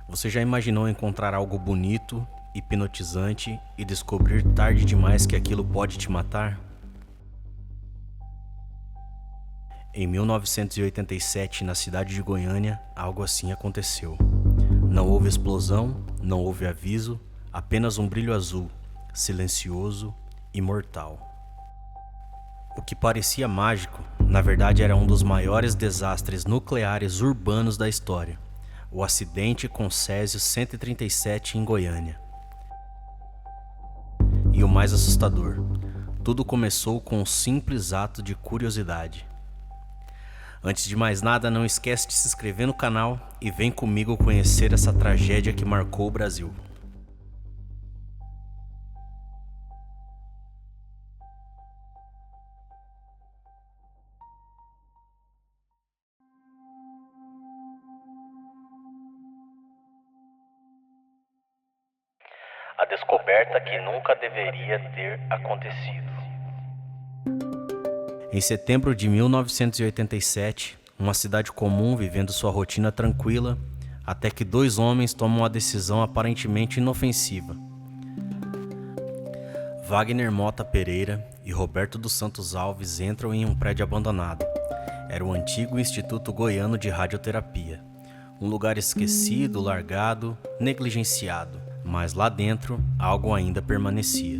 Você já imaginou encontrar algo bonito, hipnotizante e descobrir tarde demais que aquilo pode te matar? Em 1987, na cidade de Goiânia, algo assim aconteceu. Não houve explosão, não houve aviso, apenas um brilho azul, silencioso e mortal. O que parecia mágico, na verdade era um dos maiores desastres nucleares urbanos da história. O acidente com Césio 137 em Goiânia. E o mais assustador, tudo começou com um simples ato de curiosidade. Antes de mais nada, não esquece de se inscrever no canal e vem comigo conhecer essa tragédia que marcou o Brasil. A descoberta que nunca deveria ter acontecido. Em setembro de 1987, uma cidade comum vivendo sua rotina tranquila, até que dois homens tomam uma decisão aparentemente inofensiva. Wagner Mota Pereira e Roberto dos Santos Alves entram em um prédio abandonado. Era o antigo Instituto Goiano de Radioterapia. Um lugar esquecido, largado, negligenciado. Mas lá dentro, algo ainda permanecia.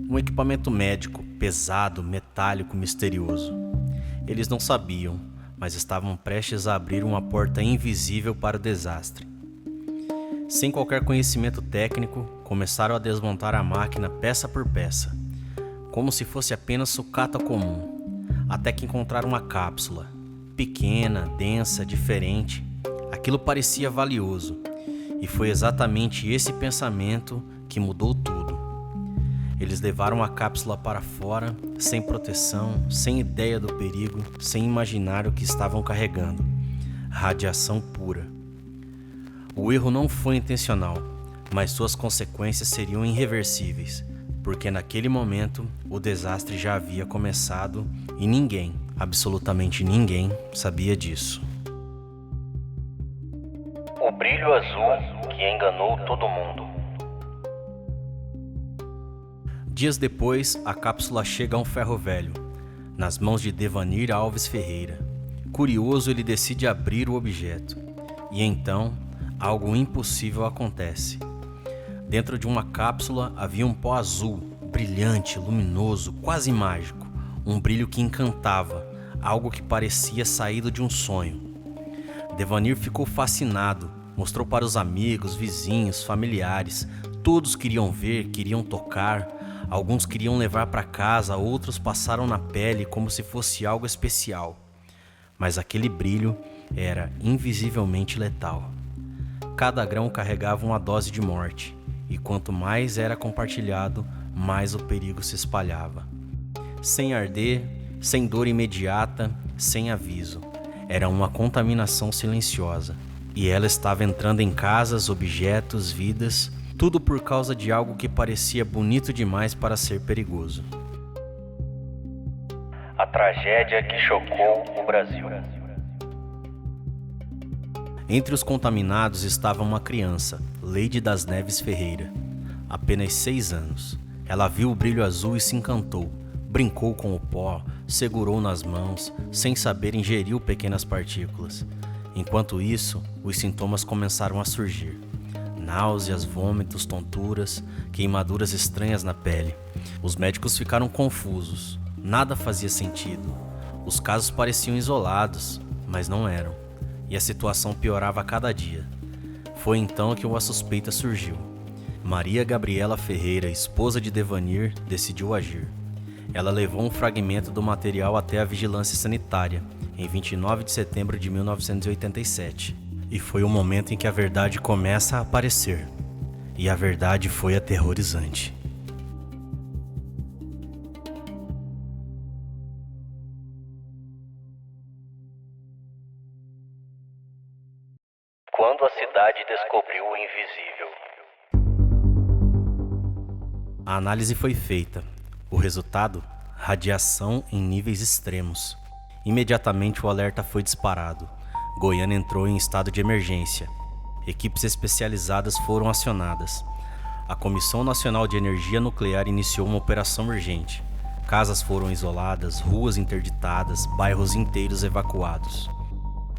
Um equipamento médico, pesado, metálico, misterioso. Eles não sabiam, mas estavam prestes a abrir uma porta invisível para o desastre. Sem qualquer conhecimento técnico, começaram a desmontar a máquina peça por peça, como se fosse apenas sucata comum, até que encontraram uma cápsula, pequena, densa, diferente. Aquilo parecia valioso. E foi exatamente esse pensamento que mudou tudo. Eles levaram a cápsula para fora, sem proteção, sem ideia do perigo, sem imaginar o que estavam carregando. Radiação pura. O erro não foi intencional, mas suas consequências seriam irreversíveis, porque naquele momento o desastre já havia começado e ninguém, absolutamente ninguém, sabia disso. O brilho azul que enganou todo mundo. Dias depois, a cápsula chega a um ferro velho, nas mãos de Devanir Alves Ferreira. Curioso, ele decide abrir o objeto. E então, algo impossível acontece. Dentro de uma cápsula havia um pó azul, brilhante, luminoso, quase mágico. Um brilho que encantava, algo que parecia saído de um sonho. Devanir ficou fascinado, mostrou para os amigos, vizinhos, familiares. Todos queriam ver, queriam tocar. Alguns queriam levar para casa, outros passaram na pele como se fosse algo especial. Mas aquele brilho era invisivelmente letal. Cada grão carregava uma dose de morte, e quanto mais era compartilhado, mais o perigo se espalhava. Sem arder, sem dor imediata, sem aviso. Era uma contaminação silenciosa, e ela estava entrando em casas, objetos, vidas, tudo por causa de algo que parecia bonito demais para ser perigoso. A tragédia que chocou o Brasil. Entre os contaminados estava uma criança, Leide das Neves Ferreira, apenas 6 anos. Ela viu o brilho azul e se encantou. Brincou com o pó, segurou nas mãos, sem saber ingeriu pequenas partículas. Enquanto isso, os sintomas começaram a surgir. Náuseas, vômitos, tonturas, queimaduras estranhas na pele. Os médicos ficaram confusos. Nada fazia sentido. Os casos pareciam isolados, mas não eram. E a situação piorava a cada dia. Foi então que uma suspeita surgiu. Maria Gabriela Ferreira, esposa de Devanir, decidiu agir. Ela levou um fragmento do material até a vigilância sanitária, em 29 de setembro de 1987. E foi o momento em que a verdade começa a aparecer. E a verdade foi aterrorizante. Quando a cidade descobriu o invisível. A análise foi feita. O resultado? Radiação em níveis extremos. Imediatamente o alerta foi disparado. Goiânia entrou em estado de emergência. Equipes especializadas foram acionadas. A Comissão Nacional de Energia Nuclear iniciou uma operação urgente. Casas foram isoladas, ruas interditadas, bairros inteiros evacuados.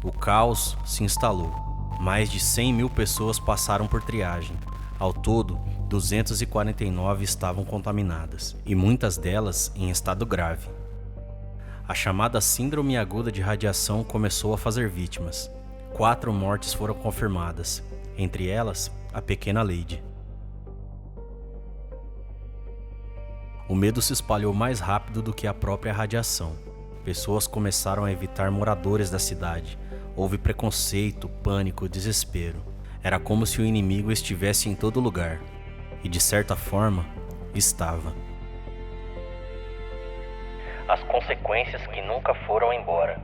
O caos se instalou. Mais de 100 mil pessoas passaram por triagem. Ao todo, 249 estavam contaminadas, e muitas delas em estado grave. A chamada síndrome aguda de radiação começou a fazer vítimas. 4 mortes foram confirmadas, entre elas a pequena Leide. O medo se espalhou mais rápido do que a própria radiação. Pessoas começaram a evitar moradores da cidade. Houve preconceito, pânico, desespero. Era como se o inimigo estivesse em todo lugar. E de certa forma, estava. As consequências que nunca foram embora.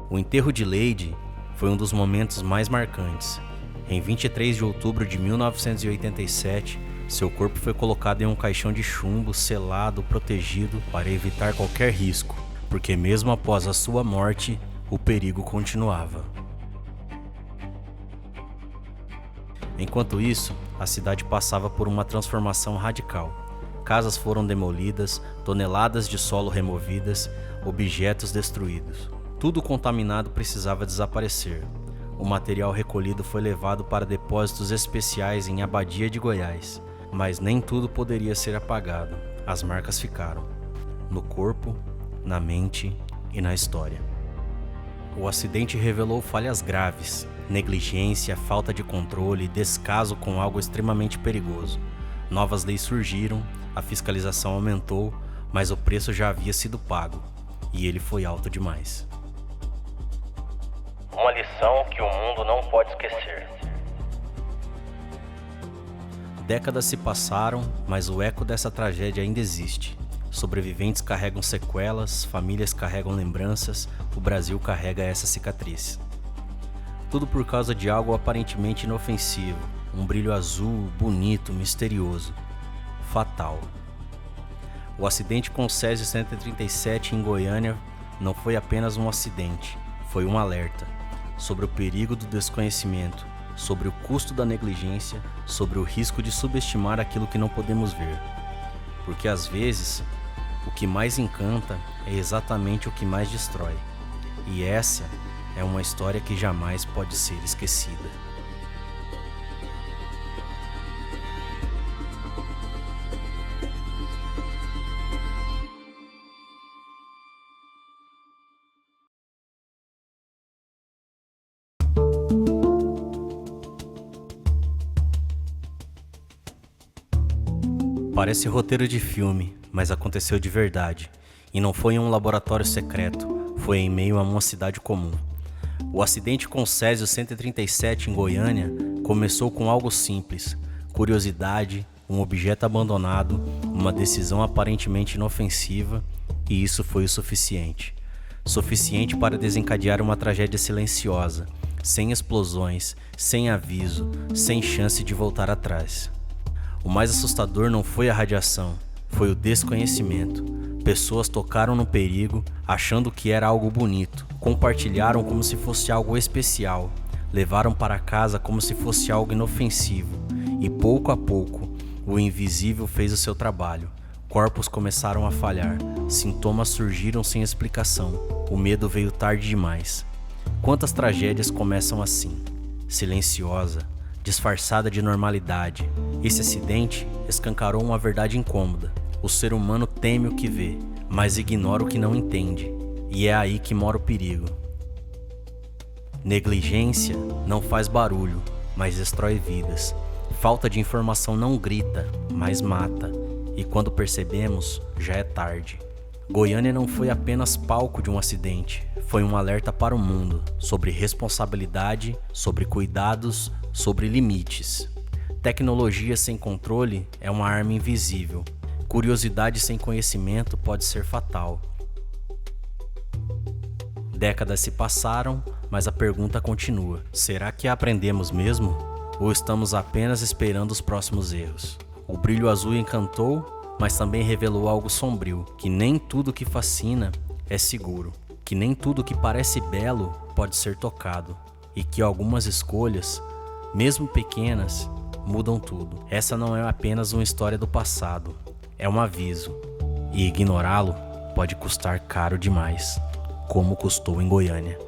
O enterro de Leide foi um dos momentos mais marcantes. Em 23 de outubro de 1987, seu corpo foi colocado em um caixão de chumbo, selado, protegido para evitar qualquer risco, porque mesmo após a sua morte, o perigo continuava. Enquanto isso, a cidade passava por uma transformação radical. Casas foram demolidas, toneladas de solo removidas, objetos destruídos. Tudo contaminado precisava desaparecer. O material recolhido foi levado para depósitos especiais em Abadia de Goiás. Mas nem tudo poderia ser apagado. As marcas ficaram. No corpo, na mente e na história. O acidente revelou falhas graves, negligência, falta de controle, descaso com algo extremamente perigoso. Novas leis surgiram, a fiscalização aumentou, mas o preço já havia sido pago, e ele foi alto demais. Uma lição que o mundo não pode esquecer. Décadas se passaram, mas o eco dessa tragédia ainda existe. Sobreviventes carregam sequelas, famílias carregam lembranças, o Brasil carrega essa cicatriz. Tudo por causa de algo aparentemente inofensivo, um brilho azul, bonito, misterioso, fatal. O acidente com o Césio 137 em Goiânia não foi apenas um acidente, foi um alerta sobre o perigo do desconhecimento, sobre o custo da negligência, sobre o risco de subestimar aquilo que não podemos ver. Porque às vezes, o que mais encanta é exatamente o que mais destrói. E essa é uma história que jamais pode ser esquecida. Parece roteiro de filme, mas aconteceu de verdade. E não foi em um laboratório secreto, foi em meio a uma cidade comum. O acidente com o Césio 137 em Goiânia começou com algo simples: curiosidade, um objeto abandonado, uma decisão aparentemente inofensiva, e isso foi o suficiente. Suficiente para desencadear uma tragédia silenciosa, sem explosões, sem aviso, sem chance de voltar atrás. O mais assustador não foi a radiação, foi o desconhecimento. Pessoas tocaram no perigo, achando que era algo bonito, compartilharam como se fosse algo especial, levaram para casa como se fosse algo inofensivo, e pouco a pouco, o invisível fez o seu trabalho. Corpos começaram a falhar, sintomas surgiram sem explicação, o medo veio tarde demais. Quantas tragédias começam assim, silenciosa, disfarçada de normalidade? Esse acidente escancarou uma verdade incômoda. O ser humano teme o que vê, mas ignora o que não entende. E é aí que mora o perigo. Negligência não faz barulho, mas destrói vidas. Falta de informação não grita, mas mata. E quando percebemos, já é tarde. Goiânia não foi apenas palco de um acidente, foi um alerta para o mundo sobre responsabilidade, sobre cuidados, sobre limites. Tecnologia sem controle é uma arma invisível. Curiosidade sem conhecimento pode ser fatal. Décadas se passaram, mas a pergunta continua: será que aprendemos mesmo? Ou estamos apenas esperando os próximos erros? O brilho azul encantou, mas também revelou algo sombrio, que nem tudo que fascina é seguro. que nem tudo que parece belo pode ser tocado e que algumas escolhas, mesmo pequenas, mudam tudo. Essa não é apenas uma história do passado, é um aviso, e ignorá-lo pode custar caro demais, como custou em Goiânia.